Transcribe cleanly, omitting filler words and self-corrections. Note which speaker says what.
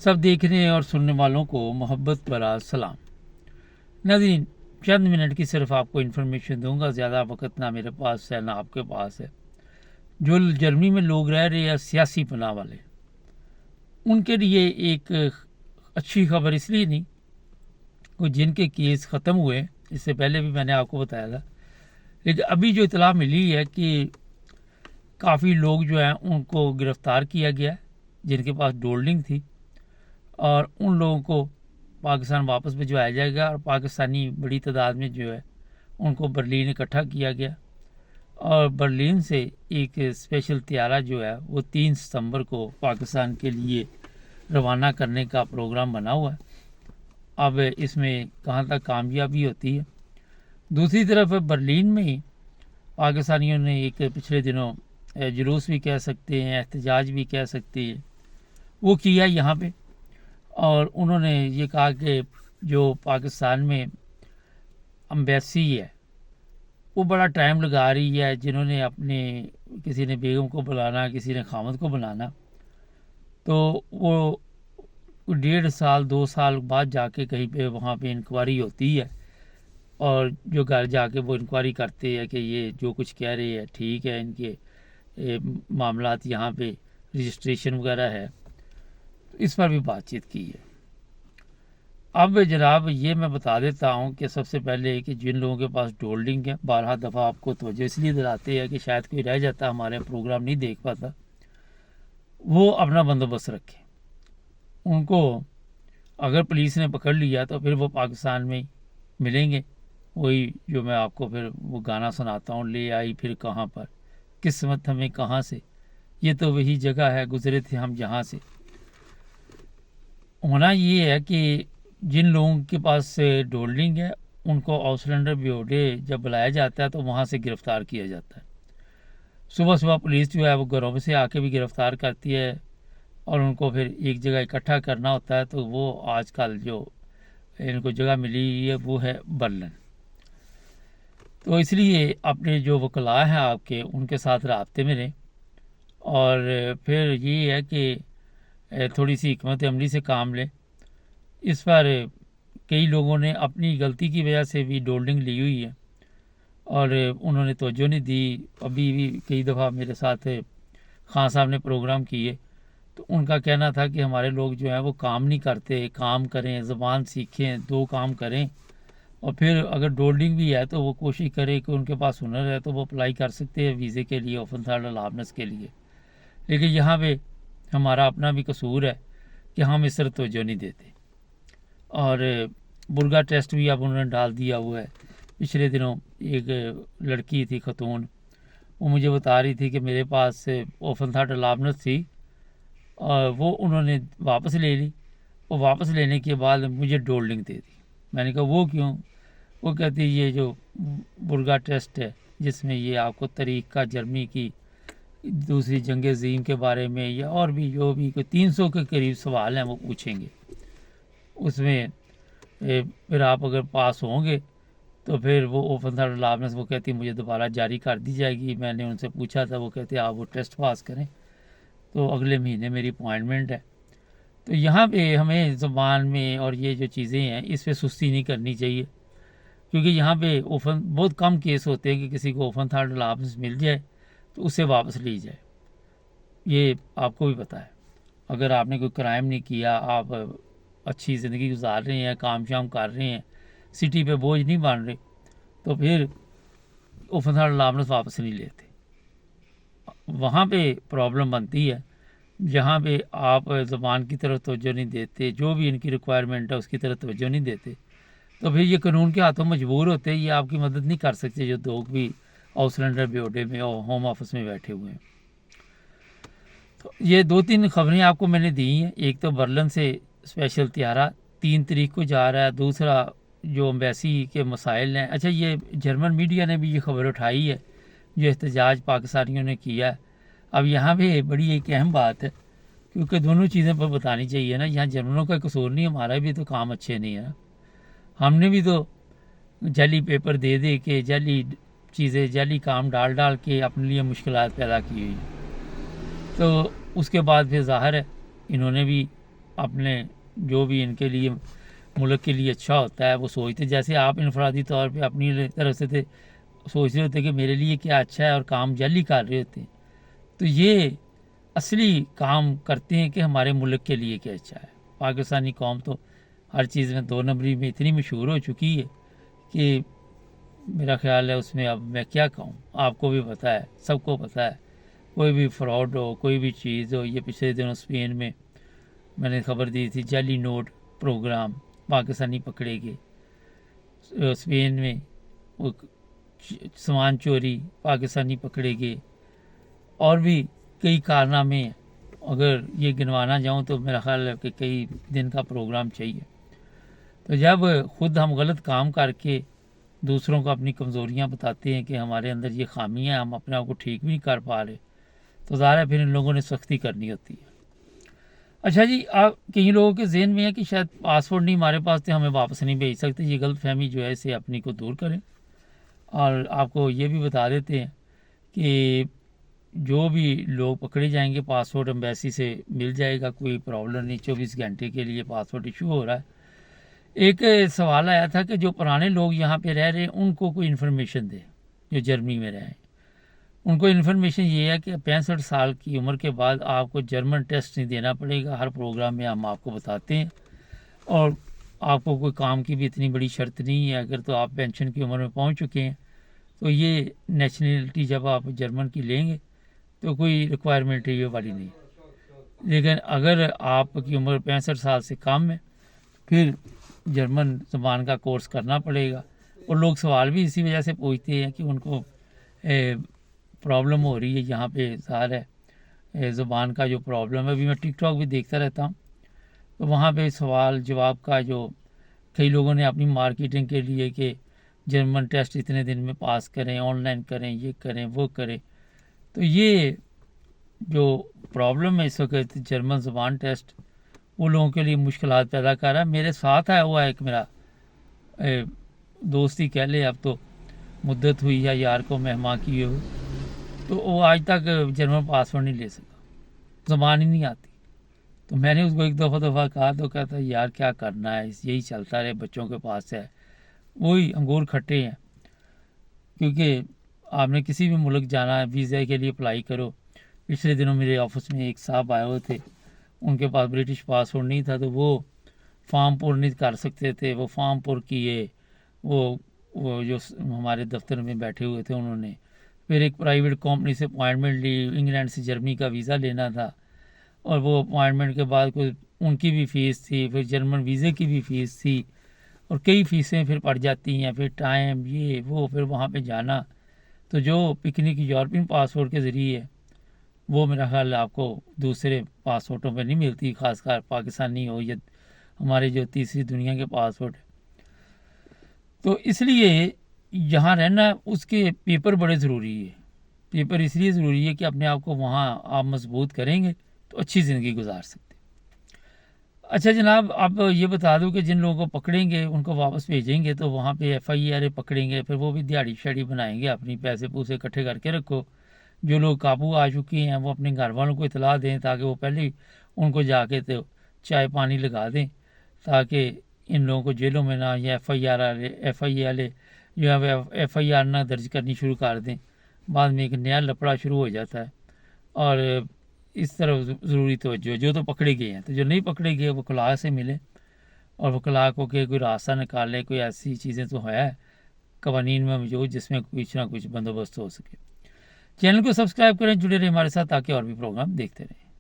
Speaker 1: सब देखने और सुनने वालों को मोहब्बत भरा सलाम। नाज़रीन, चंद मिनट की सिर्फ आपको इन्फॉर्मेशन दूंगा, ज़्यादा वक्त ना मेरे पास है ना आपके पास है। जो जर्मनी में लोग रह रहे हैं सियासी पनाह वाले, उनके लिए एक अच्छी खबर इसलिए नहीं कि जिनके केस ख़त्म हुए, इससे पहले भी मैंने आपको बताया था, लेकिन अभी जो इतला मिली है कि काफ़ी लोग जो हैं उनको गिरफ़्तार किया गया है जिनके पास डोल्डिंग थी, और उन लोगों को पाकिस्तान वापस भिजवाया जाएगा। और पाकिस्तानी बड़ी तादाद में जो है उनको बर्लिन इकट्ठा किया गया, और बर्लिन से एक स्पेशल त्यारा जो है वो 3 सितंबर को पाकिस्तान के लिए रवाना करने का प्रोग्राम बना हुआ है। अब इसमें कहाँ तक कामयाबी होती है। दूसरी तरफ बर्लिन में ही पाकिस्तानियों ने एक पिछले दिनों जुलूस भी कह सकते हैं, एहतजाज भी कह सकते हैं, वो किया यहाँ पे। और उन्होंने ये कहा कि जो पाकिस्तान में एम्बेसी है वो बड़ा टाइम लगा रही है, जिन्होंने अपने किसी ने बेगम को बुलाना, किसी ने खामद को बुलाना, तो वो 1.5 साल 2 साल बाद जाके कहीं पे वहाँ पे इंक्वायरी होती है, और जो घर जाके वो इंक्वायरी करते हैं कि ये जो कुछ कह रहे हैं ठीक है, इनके मामलात यहाँ पे रजिस्ट्रेशन वगैरह है, इस पर भी बातचीत की है। अब जनाब ये मैं बता देता हूँ कि सबसे पहले कि जिन लोगों के पास डोल्डिंग है, 12 दफ़ा आपको तवज्जो इसलिए दिलाते हैं कि शायद कोई रह जाता हमारे प्रोग्राम नहीं देख पाता, वो अपना बंदोबस्त रखें। उनको अगर पुलिस ने पकड़ लिया तो फिर वो पाकिस्तान में मिलेंगे। वही जो मैं आपको फिर वो गाना सुनाता हूँ, ले आई फिर कहाँ पर किस्मत हमें कहाँ से, ये तो वही जगह है गुजरे थे हम जहाँ से। होना ये है कि जिन लोगों के पास डोल्डिंग है उनको आउटलैंडर ब्यूरो जब बुलाया जाता है तो वहाँ से गिरफ़्तार किया जाता है। सुबह सुबह पुलिस जो है वो घरों में से आके भी गिरफ़्तार करती है, और उनको फिर एक जगह इकट्ठा करना होता है। तो वो आजकल जो इनको जगह मिली है वो है बर्लिन। तो इसलिए अपने जो वकला हैं आपके, उनके साथ राब्ते में रहें, और फिर ये है कि थोड़ी सी हिकमत अमली से काम लें। इस पर कई लोगों ने अपनी गलती की वजह से भी डोल्डिंग ली हुई है और उन्होंने तवज्जो नहीं दी। अभी भी कई दफ़ा मेरे साथ खान साहब ने प्रोग्राम किए तो उनका कहना था कि हमारे लोग जो हैं वो काम नहीं करते, काम करें, ज़बान सीखें, 2 काम करें, और फिर अगर डोल्डिंग भी है तो वो कोशिश करें कि उनके पास हुनर है तो वो अप्लाई कर सकते हैं वीज़े के लिए, ओपन थर्ड अलावनेस के लिए। लेकिन यहाँ पे हमारा अपना भी कसूर है कि हम इस तरह तवज्जो नहीं देते। और बुर्गा टेस्ट भी अब उन्होंने डाल दिया हुआ है। पिछले दिनों एक लड़की थी खतून, वो मुझे बता रही थी कि मेरे पास ओपन थर्ड अलावनेस थी और वो उन्होंने वापस ले ली, और वापस लेने के बाद मुझे डोल्डिंग दे दी। मैंने कहा वो क्यों? वो कहती ये जो बुर्गा टेस्ट है जिसमें ये आपको तरीक़ा जर्मनी की दूसरी जंग अज़ीम के बारे में या और भी जो भी कोई 300 के करीब सवाल हैं वो पूछेंगे, उसमें फिर आप अगर पास होंगे तो फिर वो ओपन थर्ड अलावनेस वो कहती मुझे दोबारा जारी कर दी जाएगी। मैंने उनसे पूछा था, वो कहते आप वो टेस्ट पास करें तो अगले महीने मेरी अपॉइंटमेंट है। तो यहाँ पे हमें ज़बान में और ये जो चीज़ें हैं इस पर सुस्ती नहीं करनी चाहिए, क्योंकि यहाँ पे ओपन बहुत कम केस होते हैं कि किसी को ओपन थर्ड अलावनेस मिल जाए तो उसे वापस ली जाए। ये आपको भी पता है, अगर आपने कोई क्राइम नहीं किया, आप अच्छी ज़िंदगी गुजार रहे हैं, काम शाम कर रहे हैं, सिटी पे बोझ नहीं बन रहे, तो फिर ओपन थर्ड अलावनेस वापस नहीं लेते। वहाँ पे प्रॉब्लम बनती है जहाँ पे आप ज़बान की तरफ तवज्जो नहीं देते, जो भी इनकी रिक्वायरमेंट है उसकी तरफ तवज्जो नहीं देते, तो फिर ये कानून के हाथों मजबूर होते हैं। ये आपकी मदद नहीं कर सकते जो लोग भी आउटलैंडर ब्यूरो में और होम ऑफिस में बैठे हुए हैं। तो ये 2-3 खबरें आपको मैंने दी हैं। एक तो बर्लिन से स्पेशल त्यारा 3 तारीख को जा रहा है, दूसरा जो एम्बेसी के मसाइल हैं। अच्छा, ये जर्मन मीडिया ने भी ये खबर उठाई है जो एहतजाज पाकिस्तानियों ने किया है। अब यहाँ पे बड़ी एक अहम बात है, क्योंकि दोनों चीज़ें पर बतानी चाहिए ना। यहाँ जर्मनों का कसूर नहीं, हमारा भी तो काम अच्छे नहीं है ना। हमने भी तो जाली पेपर दे दे के, जाली चीज़ें, जाली काम डाल डाल के अपने लिए मुश्किलात पैदा की हुई। तो उसके बाद फिर ज़ाहिर है इन्होंने भी अपने जो भी इनके लिए मुल्क के लिए अच्छा होता है वो सोचते, जैसे आप इनफरादी तौर पे अपनी तरफ से थे सोच रहे होते कि मेरे लिए क्या अच्छा है और काम जाली कर रहे होते, तो ये असली काम करते हैं कि हमारे मुल्क के लिए क्या अच्छा है। पाकिस्तानी कौम तो हर चीज़ में 2 नंबरी में इतनी मशहूर हो चुकी है कि मेरा ख्याल है उसमें अब मैं क्या कहूँ, आपको भी पता है, सबको पता है। कोई भी फ्रॉड हो, कोई भी चीज़ हो, ये पिछले दिनों स्पेन में मैंने खबर दी थी, जाली नोट प्रोग्राम पाकिस्तानी पकड़े गए। स्पेन में वो सामान चोरी पाकिस्तानी पकड़े गए, और भी कई कारनामे हैं। अगर ये गिनवाना जाऊँ तो मेरा ख्याल है कि कई दिन का प्रोग्राम चाहिए। तो जब खुद हम गलत काम करके दूसरों को अपनी कमज़ोरियाँ बताते हैं कि हमारे अंदर ये खामियाँ हैं, हम अपने आप को ठीक भी नहीं कर पा रहे, तो ज़ाहिर है फिर इन लोगों ने सख्ती करनी होती है। अच्छा जी, आप कई लोगों के जहन में है कि शायद पासपोर्ट नहीं हमारे पास तो हमें वापस नहीं भेज सकते। ये गलत फहमी जो है इसे अपनी को दूर करें। और आपको ये भी बता देते हैं कि जो भी लोग पकड़े जाएंगे पासपोर्ट एम्बेसी से मिल जाएगा, कोई प्रॉब्लम नहीं। 24 घंटे के लिए पासपोर्ट इशू हो रहा है। एक सवाल आया था कि जो पुराने लोग यहाँ पे रह रहे हैं उनको कोई इन्फॉर्मेशन दे, जो जर्मनी में रहे। उनको इन्फॉर्मेशन ये है कि 65 साल की उम्र के बाद आपको जर्मन टेस्ट नहीं देना पड़ेगा। हर प्रोग्राम में हम आपको बताते हैं, और आपको कोई काम की भी इतनी बड़ी शर्त नहीं है। अगर तो आप पेंशन की उम्र में पहुंच चुके हैं तो ये नेशनलिटी जब आप जर्मन की लेंगे तो कोई रिक्वायरमेंट ये वाली नहीं। लेकिन अगर आपकी उम्र 65 साल से कम है फिर जर्मन ज़बान का कोर्स करना पड़ेगा। और लोग सवाल भी इसी वजह से पूछते हैं कि उनको प्रॉब्लम हो रही है यहाँ पे, ज़ाहिर है ज़ुबान का जो प्रॉब्लम है। अभी मैं टिकटॉक भी देखता रहता हूँ, तो वहाँ पे सवाल जवाब का जो कई लोगों ने अपनी मार्केटिंग के लिए कि जर्मन टेस्ट इतने दिन में पास करें, ऑनलाइन करें, ये करें वो करें, तो ये जो प्रॉब्लम है इस वक्त जर्मन ज़ुबान टेस्ट, वो लोगों के लिए मुश्किलात पैदा कर रहा है। मेरे साथ आया हुआ एक मेरा दोस्ती कह ले, अब तो मुद्दत हुई है यार को मेहमान किए हुए, तो वो आज तक जर्मन पासपोर्ट नहीं ले सका, ज़बान ही नहीं आती। तो मैंने उसको एक दफ़ा कहा तो कहता यार क्या करना है, यही चलता रहे, बच्चों के पास है, वही अंगूर खट्टे हैं। क्योंकि आपने किसी भी मुल्क जाना है वीज़ा के लिए अप्लाई करो। पिछले दिनों मेरे ऑफिस में एक साहब आए हुए थे, उनके पास ब्रिटिश पासपोर्ट नहीं था, तो वो फॉर्म पुर नहीं कर सकते थे। वो फॉर्म पुर किए, वो जो हमारे दफ्तर में बैठे हुए थे उन्होंने, फिर एक प्राइवेट कंपनी से अपॉइंटमेंट ली, इंग्लैंड से जर्मनी का वीज़ा लेना था, और वो अपॉइंटमेंट के बाद कोई उनकी भी फ़ीस थी, फिर जर्मन वीज़े की भी फ़ीस थी, और कई फ़ीसें फिर पड़ जाती हैं, फिर टाइम ये वो, फिर वहाँ पे जाना। तो जो पिकनिक यूरोपियन पासपोर्ट के ज़रिए है वो मेरा ख्याल आपको दूसरे पासपोर्टों पर नहीं मिलती, ख़ासकर पाकिस्तानी हो या हमारे जो तीसरी दुनिया के पासपोर्ट है। तो इसलिए यहाँ रहना उसके पेपर बड़े ज़रूरी है। पेपर इसलिए ज़रूरी है कि अपने आप को वहाँ आप मजबूत करेंगे तो अच्छी ज़िंदगी गुजार सकते। अच्छा जनाब, आप ये बता दो कि जिन लोगों को पकड़ेंगे उनको वापस भेजेंगे तो वहाँ पे FIR पकड़ेंगे, फिर वो भी दिहाड़ी शाड़ी बनाएंगे, अपनी पैसे पूसे इकट्ठे करके रखो। जो लोग काबू आ चुके हैं वो अपने घर वालों को इतला दें ताकि वो पहले ही उनको जाके तो चाय पानी लगा दें, ताकि इन लोगों को जेलों में ना, या FIR वाले जो है FIR ना दर्ज करनी शुरू कर दें। बाद में एक नया लफड़ा शुरू हो जाता है। और इस तरफ ज़रूरी तवज्जो, जो तो पकड़े गए हैं, तो जो नहीं पकड़े गए वो वकला से मिले और वकला को के कोई रास्ता निकाले, कोई ऐसी चीज़ें तो है कवानीन में मौजूद जिसमें कुछ ना कुछ बंदोबस्त हो सके। चैनल को सब्सक्राइब करें, जुड़े रहें हमारे साथ ताकि और भी प्रोग्राम देखते रहें।